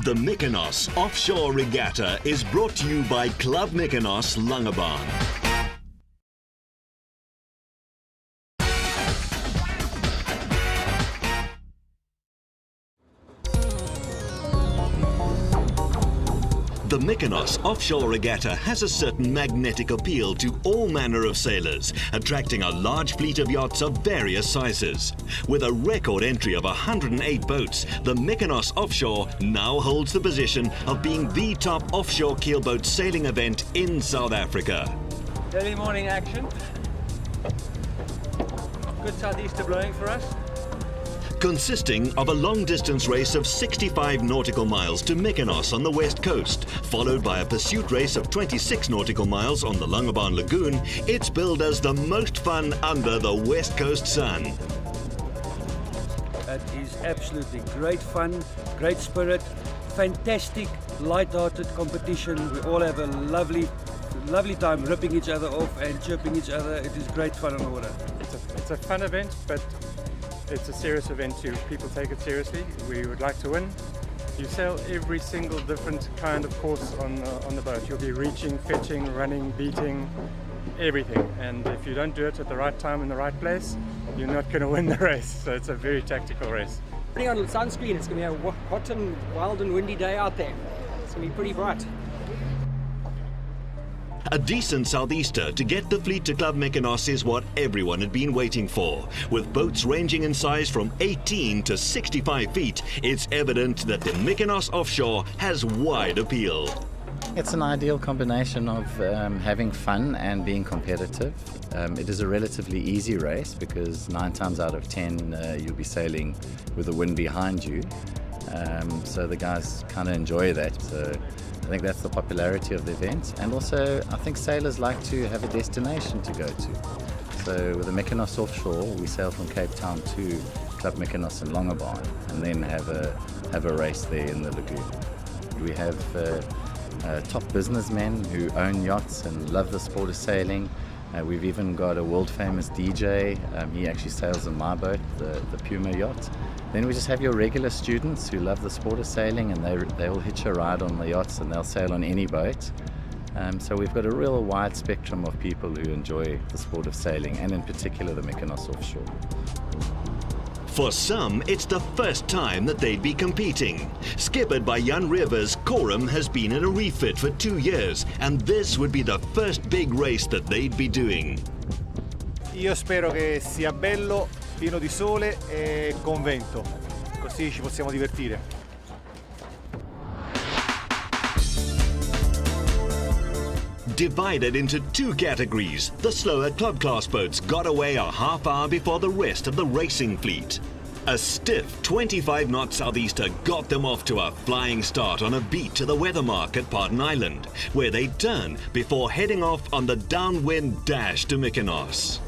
The Mykonos Offshore Regatta is brought to you by Club Mykonos Langebaan. The Mykonos Offshore Regatta has a certain magnetic appeal to all manner of sailors, attracting a large fleet of yachts of various sizes. With a record entry of 108 boats, the Mykonos Offshore now holds the position of being the top offshore keelboat sailing event in South Africa. Early morning action. Good southeaster blowing for us. Consisting of a long-distance race of 65 nautical miles to Mykonos on the west coast, followed by a pursuit race of 26 nautical miles on the Langebaan Lagoon, it's billed as the most fun under the west coast sun. It is absolutely great fun, great spirit, fantastic, light-hearted competition. We all have a lovely time ripping each other off and chirping each other. It is great fun on the water. It's a fun event, but it's a serious event too. People take it seriously. We would like to win. You sail every single different kind of course on the boat. You'll be reaching, fetching, running, beating, everything. And if you don't do it at the right time in the right place, you're not going to win the race. So it's a very tactical race. Putting on sunscreen, it's going to be a hot and wild and windy day out there. It's going to be pretty bright. A decent southeaster to get the fleet to Club Mykonos is what everyone had been waiting for. With boats ranging in size from 18 to 65 feet, it's evident that the Mykonos Offshore has wide appeal. It's an ideal combination of having fun and being competitive. It is a relatively easy race because 9 times out of 10 you'll be sailing with the wind behind you. So the guys kind of enjoy that. So I think that's the popularity of the event, and also I think sailors like to have a destination to go to. So with the Mykonos Offshore, we sail from Cape Town to Club Mykonos in Langebaan, and then have a race there in the lagoon. We have top businessmen who own yachts and love the sport of sailing. We've even got a world famous DJ. He actually sails in my boat, the Puma yacht. Then we just have your regular students who love the sport of sailing, and they will hitch a ride on the yachts and they'll sail on any boat. So we've got a real wide spectrum of people who enjoy the sport of sailing, and in particular the Mykonos Offshore. For some, it's the first time that they'd be competing. Skippered by Jan Rivers, Coram has been in a refit for 2 years, and this would be the first big race that they'd be doing. Io spero che sia bello, pieno di sole e con vento, così ci possiamo divertire. Divided into 2 categories, the slower club class boats got away a half hour before the rest of the racing fleet. A stiff 25-knot southeaster got them off to a flying start on a beat to the Weathermark at Pardon Island, where they turn before heading off on the downwind dash to Mykonos.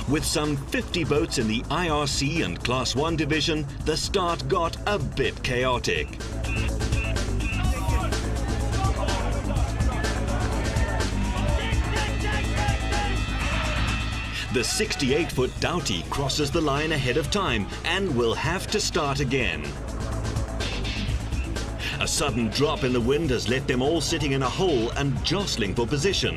With some 50 boats in the IRC and Class 1 division, the start got a bit chaotic. The 68-foot Doughty crosses the line ahead of time and will have to start again. A sudden drop in the wind has left them all sitting in a hole and jostling for position.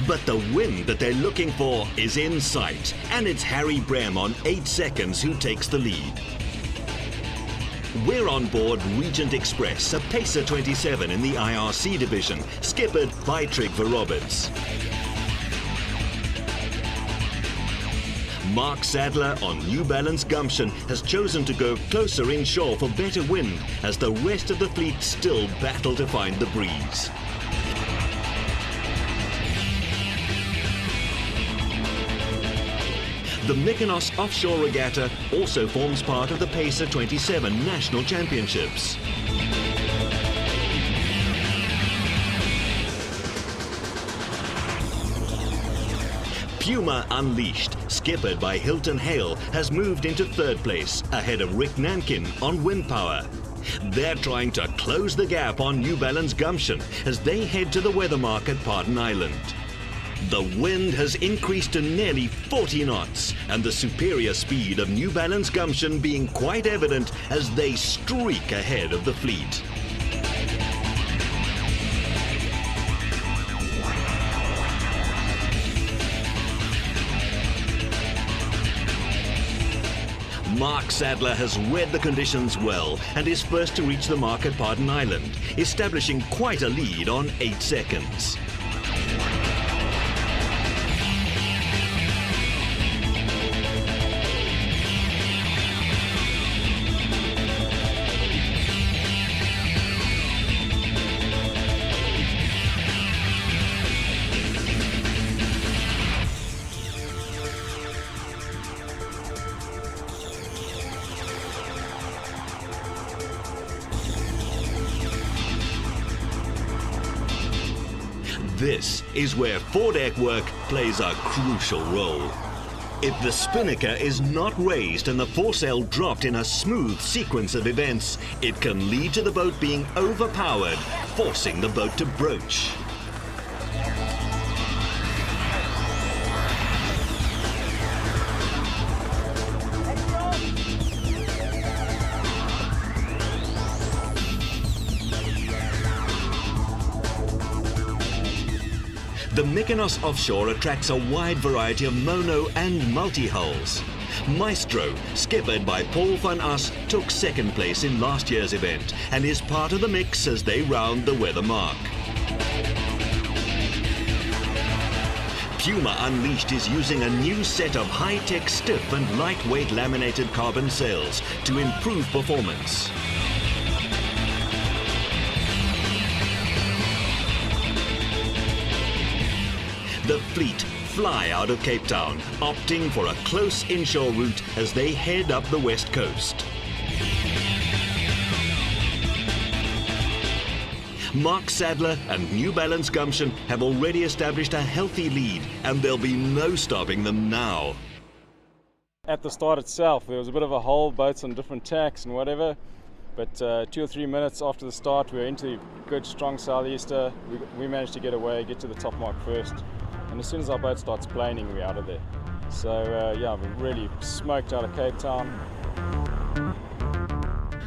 But the wind that they're looking for is in sight, and it's Harry Brem on 8 seconds who takes the lead. We're on board Regent Express, a Pacer 27 in the IRC division, skippered by Trygve Roberts. Mark Sadler on New Balance Gumption has chosen to go closer inshore for better wind, as the rest of the fleet still battle to find the breeze. The Mykonos Offshore Regatta also forms part of the Pacer 27 National Championships. Puma Unleashed, skippered by Hilton Hale, has moved into 3rd place, ahead of Rick Nankin on wind power. They're trying to close the gap on New Balance Gumption as they head to the weather mark at Pardon Island. The wind has increased to nearly 40 knots and the superior speed of New Balance Gumption being quite evident as they streak ahead of the fleet. Mark Sadler has read the conditions well and is first to reach the mark at Pardon Island, establishing quite a lead on 8 seconds. This is where foredeck work plays a crucial role. If the spinnaker is not raised and the foresail dropped in a smooth sequence of events, it can lead to the boat being overpowered, forcing the boat to broach. The Mykonos Offshore attracts a wide variety of mono and multi-hulls. Maestro, skippered by Paul van As, took second place in last year's event and is part of the mix as they round the weather mark. Puma Unleashed is using a new set of high-tech stiff and lightweight laminated carbon sails to improve performance. The fleet fly out of Cape Town, opting for a close inshore route as they head up the west coast. Mark Sadler and New Balance Gumption have already established a healthy lead, and there'll be no stopping them now. At the start itself, there was a bit of a hole, boats on different tacks and whatever, but 2 or 3 minutes after the start, we were into a good, strong southeaster. We managed to get away, get to the top mark first. And as soon as our boat starts planing, we're out of there. So yeah, we're really smoked out of Cape Town.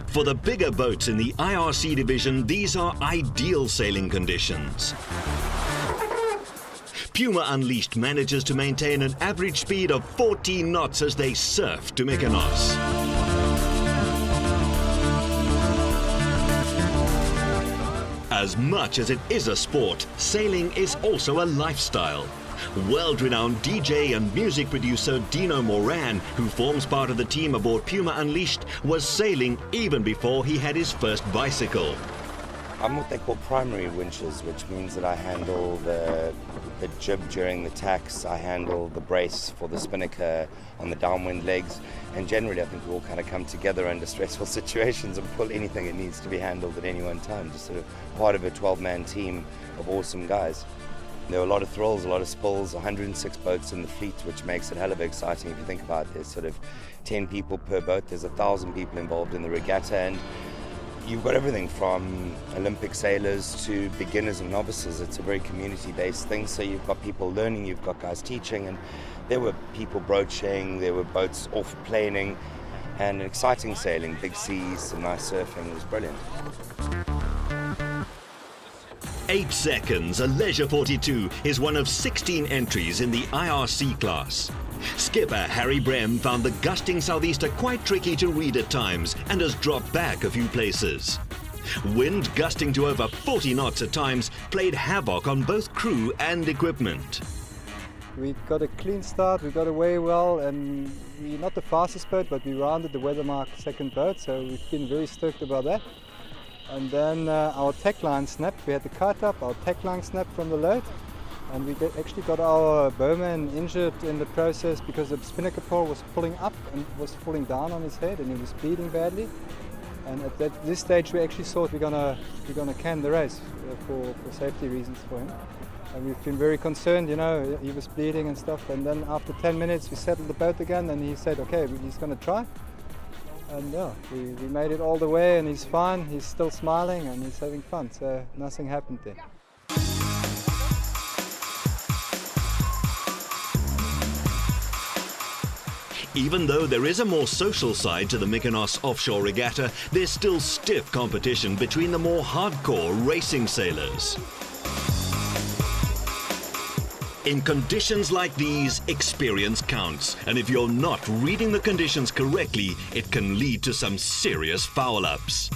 For the bigger boats in the IRC division, these are ideal sailing conditions. Puma Unleashed manages to maintain an average speed of 14 knots as they surf to Mykonos. As much as it is a sport, sailing is also a lifestyle. World-renowned DJ and music producer Dino Moran, who forms part of the team aboard Puma Unleashed, was sailing even before he had his first bicycle. I'm what they call primary winches, which means that I handle the jib during the tacks, I handle the brace for the spinnaker on the downwind legs, and generally I think we all kind of come together under stressful situations and pull anything that needs to be handled at any one time, just sort of part of a 12-man team of awesome guys. There were a lot of thrills, a lot of spills, 106 boats in the fleet, which makes it hell of exciting if you think about it. There's sort of 10 people per boat, there's 1,000 people involved in the regatta, and you've got everything from Olympic sailors to beginners and novices. It's a very community-based thing, so you've got people learning, you've got guys teaching, and there were people broaching, there were boats off-planing, and exciting sailing, big seas, some nice surfing. It was brilliant. 8 seconds, a Leisure 42 is one of 16 entries in the IRC class. Skipper Harry Brem found the gusting southeaster quite tricky to read at times and has dropped back a few places. Wind gusting to over 40 knots at times played havoc on both crew and equipment. We got a clean start, we got away well, and we're not the fastest boat, but we rounded the weather mark second boat, so we've been very stoked about that. And then our tack line snapped. We had the kite up, our tack line snapped from the load, and we actually got our bowman injured in the process because the spinnaker pole was pulling up and was falling down on his head, and he was bleeding badly. And at this stage, we actually thought we're gonna can the race for safety reasons for him. And we've been very concerned, you know, he was bleeding and stuff. And then after 10 minutes, we settled the boat again, and he said, okay, he's gonna try. And yeah, we made it all the way, and he's fine, he's still smiling and he's having fun, so nothing happened there. Even though there is a more social side to the Mykonos Offshore Regatta, there's still stiff competition between the more hardcore racing sailors. In conditions like these, experience counts, and if you're not reading the conditions correctly, it can lead to some serious foul-ups.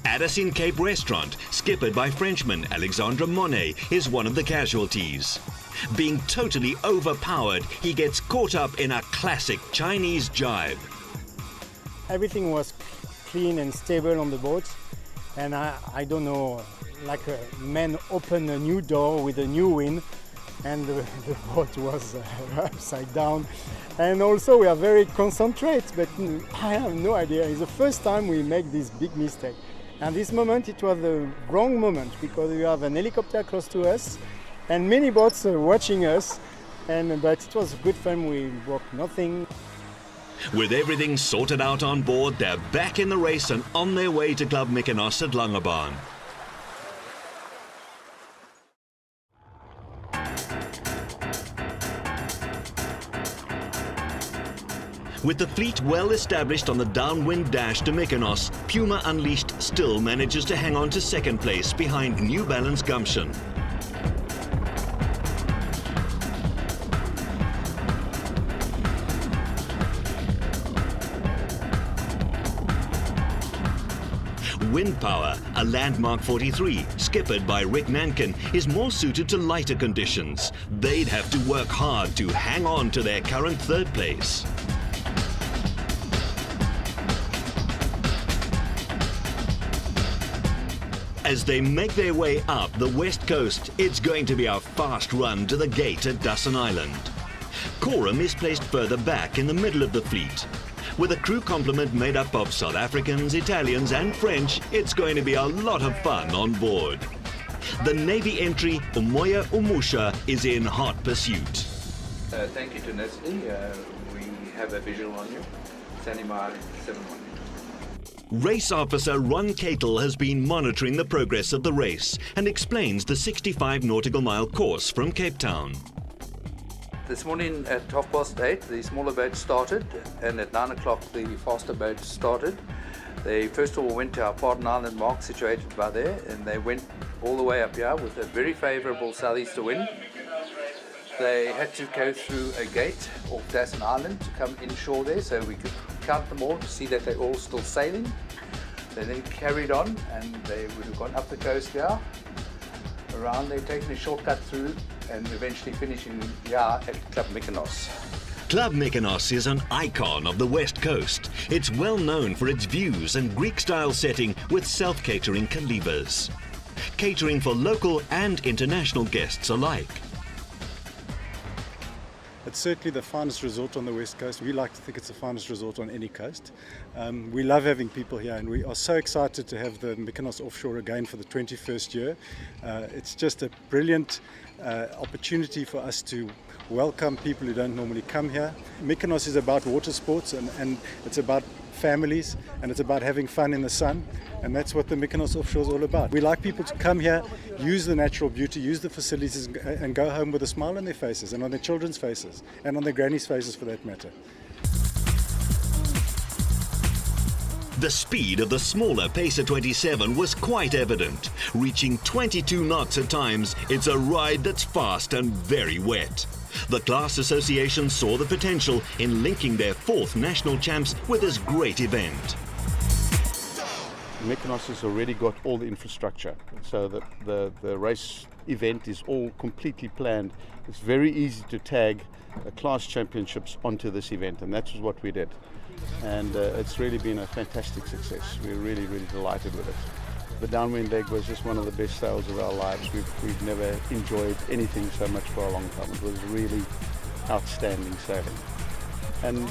Addison Cape restaurant, skippered by Frenchman Alexandre Monet, is one of the casualties. Being totally overpowered, he gets caught up in a classic Chinese jibe. Everything was clean and stable on the boat, and I don't know, like a man opened a new door with a new wind, and the boat was upside down. And also we are very concentrated, but I have no idea. It's the first time we make this big mistake. And this moment, it was the wrong moment, because we have an helicopter close to us and many boats watching us, but it was good fun. We broke nothing. With everything sorted out on board, they're back in the race and on their way to Club Mykonos at Langebaan. With the fleet well established on the downwind dash to Mykonos, Puma Unleashed still manages to hang on to second place behind New Balance Gumption. Wind Power, a Landmark 43, skippered by Rick Nankin, is more suited to lighter conditions. They'd have to work hard to hang on to their current third place. As they make their way up the west coast, it's going to be a fast run to the gate at Dusson Island. Coram is placed further back in the middle of the fleet. With a crew complement made up of South Africans, Italians and French, it's going to be a lot of fun on board. The Navy entry, Umoya Umusha, is in hot pursuit. Thank you to Nestle. We have a visual on you. Standing by 7-1. Race officer Ron Catel has been monitoring the progress of the race and explains the 65 nautical mile course from Cape Town. This morning at 8:30, the smaller boat started, and at 9 o'clock the faster boat started. They first of all went to our Pardon Island mark situated by there, and they went all the way up here with a very favourable southeaster wind. They had to go through a gate off Dusson Island to come inshore there, so we could count them all to see that they're all still sailing. They then carried on, and they would have gone up the coast here, around there, taking a shortcut through, and eventually finishing here at Club Mykonos. Club Mykonos is an icon of the west coast. It's well known for its views and Greek-style setting with self-catering kalibas, catering for local and international guests alike. It's certainly the finest resort on the west coast. We like to think it's the finest resort on any coast. We love having people here, and we are so excited to have the Mykonos Offshore again for the 21st year. It's just a brilliant opportunity for us to welcome people who don't normally come here. Mykonos is about water sports, and it's about families, and it's about having fun in the sun, and that's what the Mykonos Offshore is all about. We like people to come here, use the natural beauty, use the facilities, and go home with a smile on their faces, and on their children's faces, and on their grannies' faces for that matter. The speed of the smaller Pacer 27 was quite evident. Reaching 22 knots at times, it's a ride that's fast and very wet. The class association saw the potential in linking their fourth national champs with this great event. Mykonos has already got all the infrastructure, so the race event is all completely planned. It's very easy to tag class championships onto this event, and that's what we did. And it's really been a fantastic success. We're really, really delighted with it. The downwind leg was just one of the best sails of our lives. We've never enjoyed anything so much for a long time. It was really outstanding sailing. And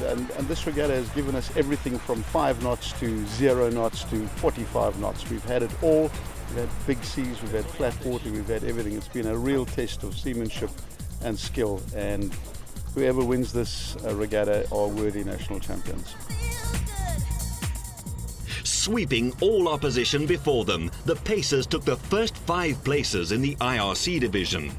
this regatta has given us everything from 5 knots to 0 knots to 45 knots. We've had it all. We've had big seas, we've had flat water, we've had everything. It's been a real test of seamanship and skill, and whoever wins this regatta are worthy national champions. Sweeping all opposition before them, the Pacers took the first 5 places in the IRC division.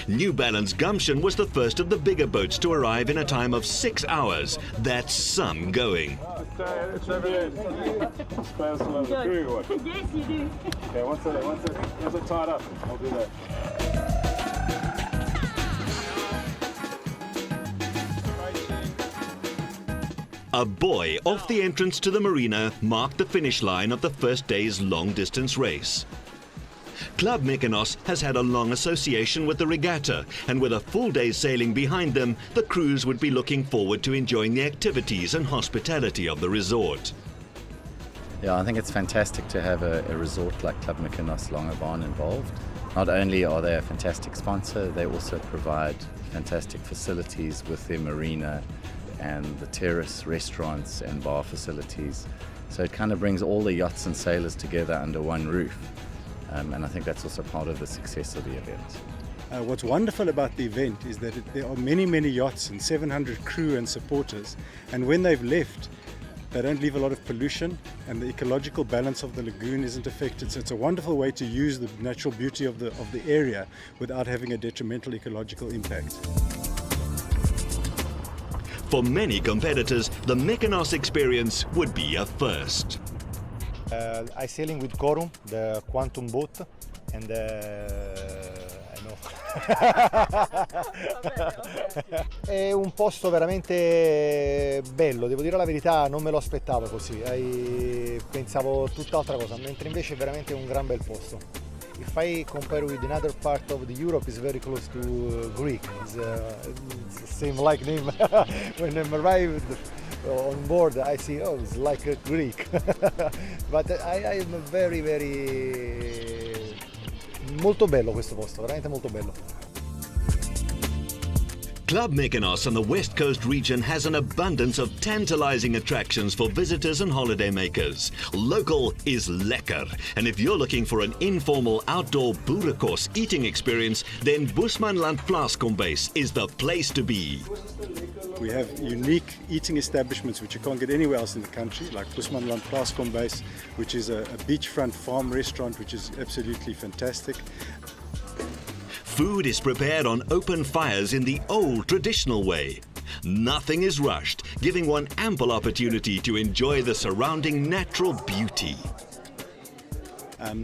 New Balance Gumption was the first of the bigger boats to arrive in a time of 6 hours. That's some going. It's over here. Yes, you do. Okay, once it's tied up, I'll do that. A buoy off the entrance to the marina marked the finish line of the first day's long-distance race. Club Mykonos has had a long association with the regatta, and with a full day's sailing behind them, the crews would be looking forward to enjoying the activities and hospitality of the resort. Yeah, I think it's fantastic to have a resort like Club Mykonos Langebaan involved. Not only are they a fantastic sponsor, they also provide fantastic facilities with their marina and the terrace, restaurants and bar facilities. So it kind of brings all the yachts and sailors together under one roof. And I think that's also part of the success of the event. What's wonderful about the event is that there are many, many yachts and 700 crew and supporters, and when they've left, they don't leave a lot of pollution, and the ecological balance of the lagoon isn't affected. So it's a wonderful way to use the natural beauty of the area without having a detrimental ecological impact. For many competitors, the Mykonos experience would be a first. I sailing with Corum, the quantum boat, and I know. È un posto veramente bello, devo dire la verità, non me lo aspettavo così, pensavo tutt'altra cosa, mentre invece è veramente un gran bel posto. If I compare with another part of the Europe, it's very close to Greek. It's the same like name. When I arrived on board, I see, oh, it's like a Greek. But I am very, molto bello questo posto, veramente molto bello. Club Mykonos and the West Coast region has an abundance of tantalizing attractions for visitors and holidaymakers. Local is lekker, and if you're looking for an informal outdoor boerenkos eating experience, then Bushmanland Plaaskombuis is the place to be. We have unique eating establishments which you can't get anywhere else in the country, like Bushmanland Plaaskombuis, which is a beachfront farm restaurant which is absolutely fantastic. Food is prepared on open fires in the old traditional way. Nothing is rushed, giving one ample opportunity to enjoy the surrounding natural beauty.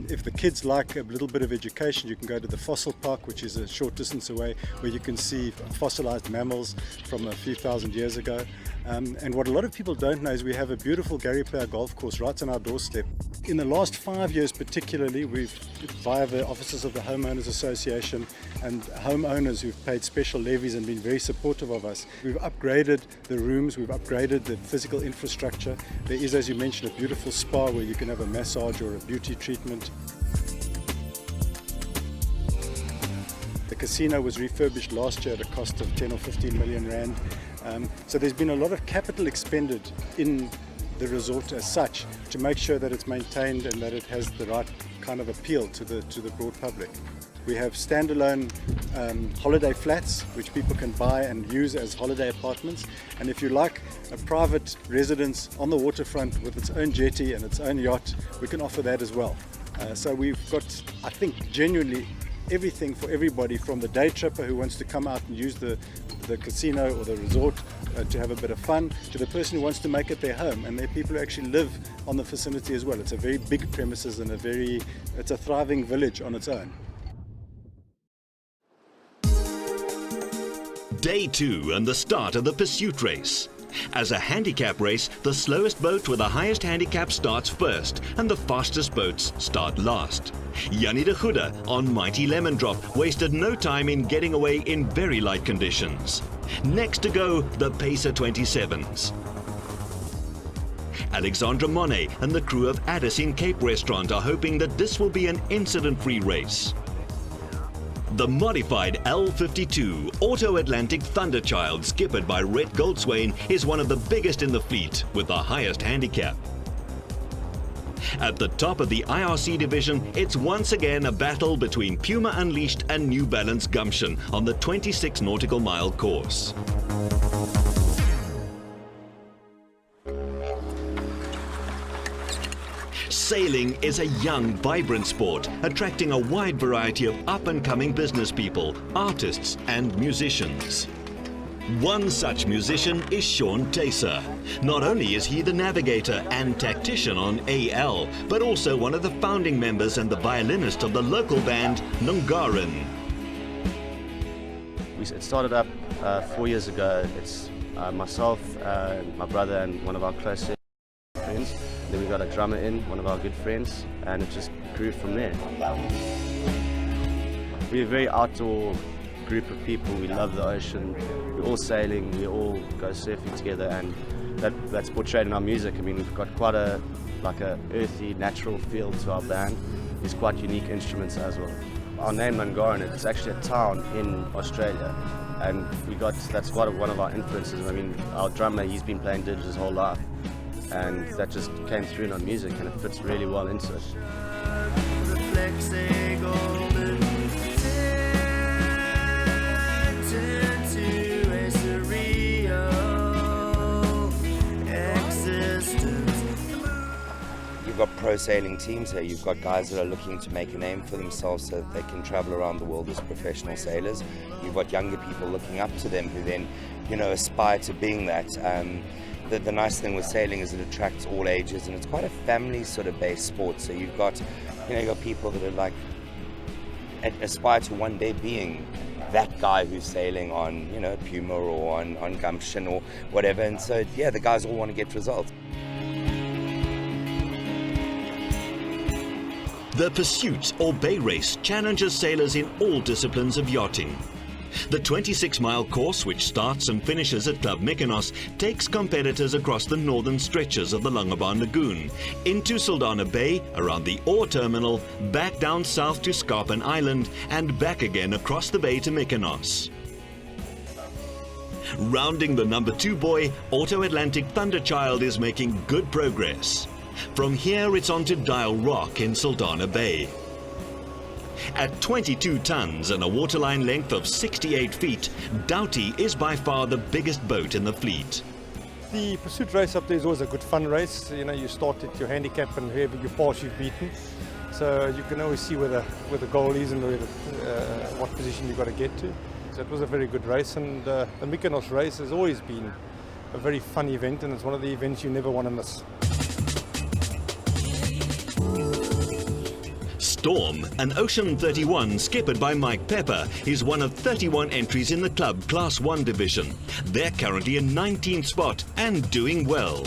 If the kids like a little bit of education, you can go to the Fossil Park, which is a short distance away, where you can see fossilized mammals from a few thousand years ago. And what a lot of people don't know is we have a beautiful Gary Player golf course right on our doorstep. In the last 5 years particularly, we've, via the offices of the Homeowners Association and homeowners who've paid special levies and been very supportive of us, we've upgraded the rooms, we've upgraded the physical infrastructure. There is, as you mentioned, a beautiful spa where you can have a massage or a beauty treatment. The casino was refurbished last year at a cost of 10 or 15 million rand. So there's been a lot of capital expended in the resort as such to make sure that it's maintained and that it has the right kind of appeal to the broad public. We have standalone holiday flats which people can buy and use as holiday apartments, and if you like a private residence on the waterfront with its own jetty and its own yacht, we can offer that as well. So we've got, I think, genuinely everything for everybody, from the day tripper who wants to come out and use the casino or the resort to have a bit of fun, to the person who wants to make it their home, and there are people who actually live on the facility as well. It's a very big premises and it's a thriving village on its own. Day 2 and the start of the pursuit race. As a handicap race, the slowest boat with the highest handicap starts first, and the fastest boats start last. Jannie de Goede on Mighty Lemon Drop wasted no time in getting away in very light conditions. Next to go, the Pacer 27s. Alexandra Monet and the crew of Addis in Cape Restaurant are hoping that this will be an incident-free race. The modified L52 Auto Atlantic Thunderchild, skippered by Rhett Goldswain, is one of the biggest in the fleet with the highest handicap. At the top of the IRC division, it's once again a battle between Puma Unleashed and New Balance Gumption on the 26 nautical mile course. Sailing is a young, vibrant sport, attracting a wide variety of up-and-coming business people, artists and musicians. One such musician is Sean Taser. Not only is he the navigator and tactician on AL, but also one of the founding members and the violinist of the local band Nungaran. It started up 4 years ago. It's myself, my brother and one of our close friends. Then we got a drummer in, one of our good friends, and it just grew from there. We're a very outdoor group of people. We love the ocean. We're all sailing. We all go surfing together, and that's portrayed in our music. I mean, we've got quite a earthy, natural feel to our band. There's quite unique instruments as well. Our name Nungaran, it's actually a town in Australia, and that's quite one of our influences. I mean, our drummer, he's been playing didgeridoo his whole life, and that just came through in our music, and it fits really well into it. You've got pro sailing teams here. You've got guys that are looking to make a name for themselves so that they can travel around the world as professional sailors. You've got younger people looking up to them who then, aspire to being that. The nice thing with sailing is it attracts all ages, and it's quite a family sort of based sport. So you've got people that are aspire to one day being that guy who's sailing on, Puma or on Gumption or whatever. And so, the guys all want to get results. The Pursuit or Bay Race challenges sailors in all disciplines of yachting. The 26-mile course, which starts and finishes at Club Mykonos, takes competitors across the northern stretches of the Langebaan Lagoon, into Saldanha Bay, around the ore terminal, back down south to Scarpan Island, and back again across the bay to Mykonos. Rounding the number 2 buoy, Auto Atlantic Thunderchild is making good progress. From here, it's on to Dial Rock in Saldanha Bay. At 22 tons and a waterline length of 68 feet, Doughty is by far the biggest boat in the fleet. The pursuit race up there is always a good fun race. You start at your handicap and whoever you pass, you've beaten. So you can always see where the goal is and what position you've got to get to. So it was a very good race, and the Mykonos race has always been a very fun event, and it's one of the events you never want to miss. Storm, an Ocean 31 skippered by Mike Pepper, is one of 31 entries in the club Class 1 division. They're currently in 19th spot and doing well.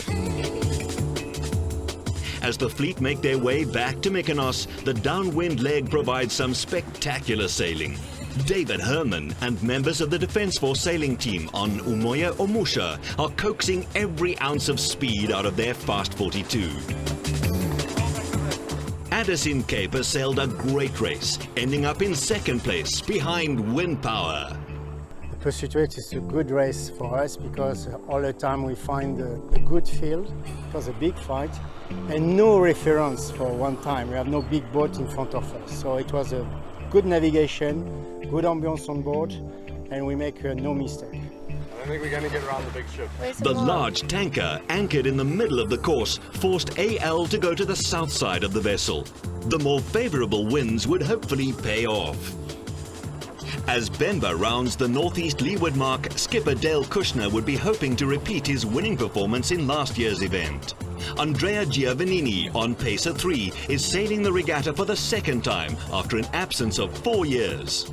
As the fleet make their way back to Mykonos, the downwind leg provides some spectacular sailing. David Herman and members of the Defence Force sailing team on Umoya Omusha are coaxing every ounce of speed out of their fast 42. Addison Cape has sailed a great race, ending up in 2nd place behind Wind Power. The Pursuit race is a good race for us because all the time we find a good field. It was a big fight and no reference for one time. We have no big boat in front of us. So it was a good navigation, good ambience on board, and we make no mistake. I think we're going to get around the big ship. The large tanker, anchored in the middle of the course, forced AL to go to the south side of the vessel. The more favourable winds would hopefully pay off. As Bemba rounds the northeast leeward mark, skipper Dale Kushner would be hoping to repeat his winning performance in last year's event. Andrea Giovannini on Pacer 3 is sailing the regatta for the 2nd time after an absence of 4 years.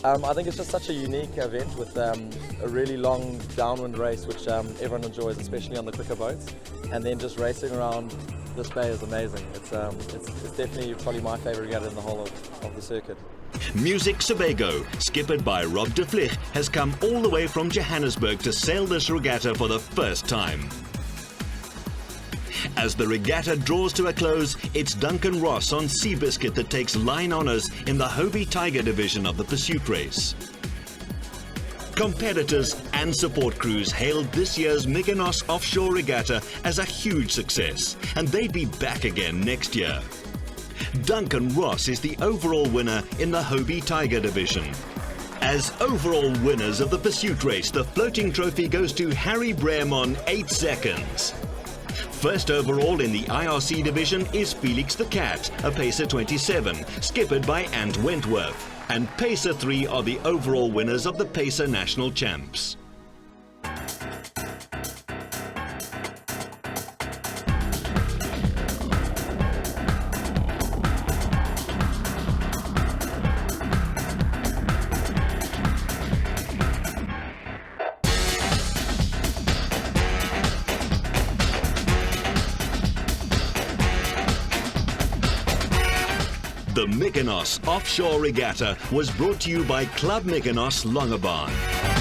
I think it's just such a unique event with a really long downwind race, which everyone enjoys, especially on the quicker boats. And then just racing around this bay is amazing. It's definitely probably my favourite regatta in the whole of the circuit. Music Sebago, skippered by Rob de Vlich, has come all the way from Johannesburg to sail this regatta for the first time. As the regatta draws to a close, it's Duncan Ross on Seabiscuit that takes line honours in the Hobie Tiger division of the Pursuit race. Competitors and support crews hailed this year's Mykonos Offshore Regatta as a huge success, and they'd be back again next year. Duncan Ross is the overall winner in the Hobie Tiger division. As overall winners of the pursuit race, the floating trophy goes to Harry Brehm on 8 seconds. First overall in the IRC division is Felix the Cat, a Pacer 27, skippered by Ant Wentworth. And Pacer 3 are the overall winners of the Pacer National Champs. The Mykonos Offshore Regatta was brought to you by Club Mykonos Langebaan.